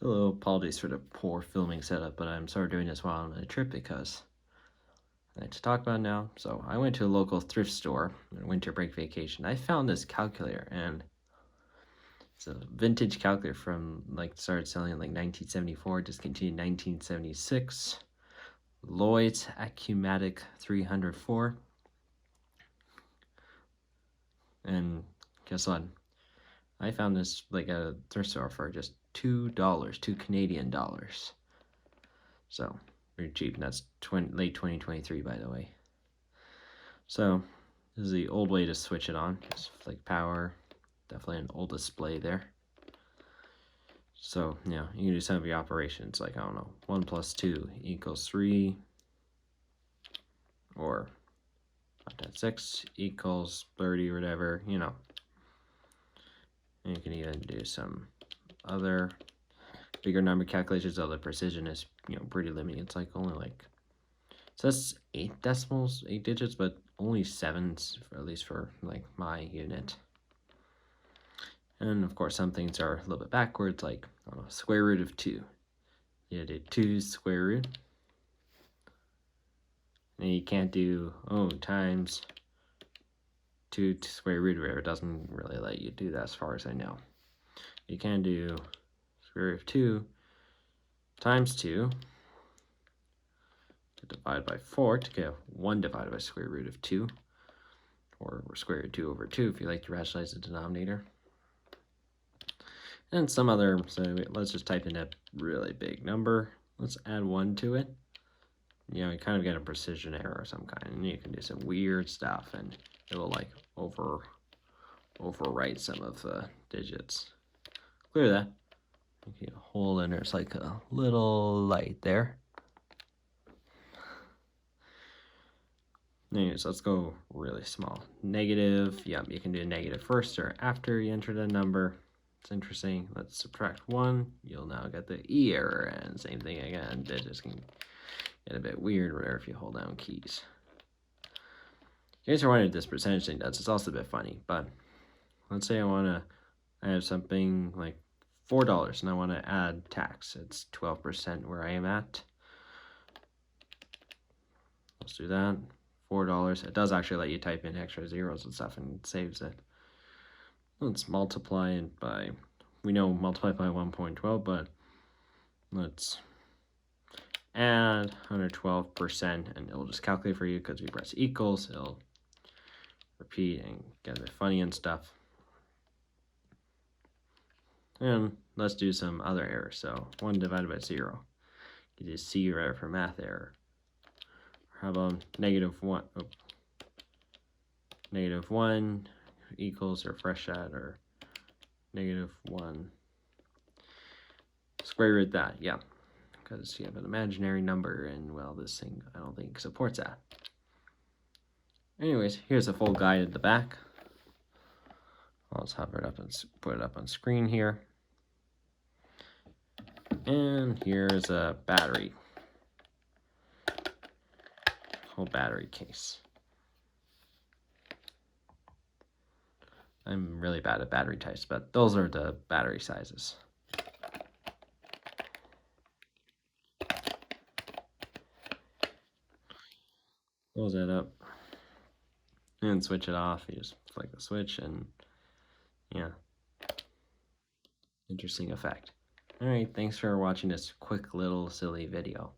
Hello, apologies for the poor filming setup, but I'm sort of doing this while I'm on a trip because I like to talk about it now. So I went to a local thrift store on a winter break vacation. I found this calculator, and it's a vintage calculator from started selling in 1974, discontinued in 1976. Lloyd's ACCUMATIC 304. And guess what? I found this at a thrift store for just $2, $2 Canadian. So very cheap, and that's late 2023, by the way. So this is the old way to switch it on, just power. Definitely an old display there. So yeah, you can do some of your operations, I don't know, 1 + 2 = 3, or 6 = 30, or whatever, And you can even do some other bigger number calculations, although the precision is pretty limited. It's only it says 8 decimals, 8 digits, but only 7s, at least for my unit. And of course, some things are a little bit backwards, I don't know, square root of 2. You do 2 square root. And you can't do times 2 to square root, whatever. It doesn't really let you do that as far as I know. You can do square root of 2 times 2 to divide by 4 to get 1 divided by square root of 2, or square root of 2 over 2 if you like to rationalize the denominator. And some other, so let's just type in a really big number. Let's add 1 to it. You kind of get a precision error of some kind, and you can do some weird stuff, and it will overwrite some of the digits. Clear that. Okay, a hole in there's a little light there. Anyways, let's go really small. Negative, you can do negative first or after you enter the number. It's interesting. Let's subtract 1. You'll now get the E error, and same thing again. Digits can get a bit weird whatever if you hold down keys. In case you're wondering what this percentage thing does, it's also a bit funny, but let's say I have something like $4 and I want to add tax. It's 12% where I am at. Let's do that. $4. It does actually let you type in extra zeros and stuff, and it saves it. Let's multiply it by, we know multiply by 1.12, but let's add 112%, and it'll just calculate for you because we press equals. It'll repeat and get a bit funny and stuff. And let's do some other errors. So 1 divided by 0. You just C right for math error. How about -1? Oh, -1 equals, or refresh that, or -1 square root that. Yeah, because you have an imaginary number, and well, this thing I don't think supports that. Anyways, here's a full guide at the back. I'll just hover it up and put it up on screen here. And here's a battery. Whole battery case. I'm really bad at battery types, but those are the battery sizes. Close that up and switch it off. You just flick the switch, and yeah, interesting effect. All right, thanks for watching this quick little silly video.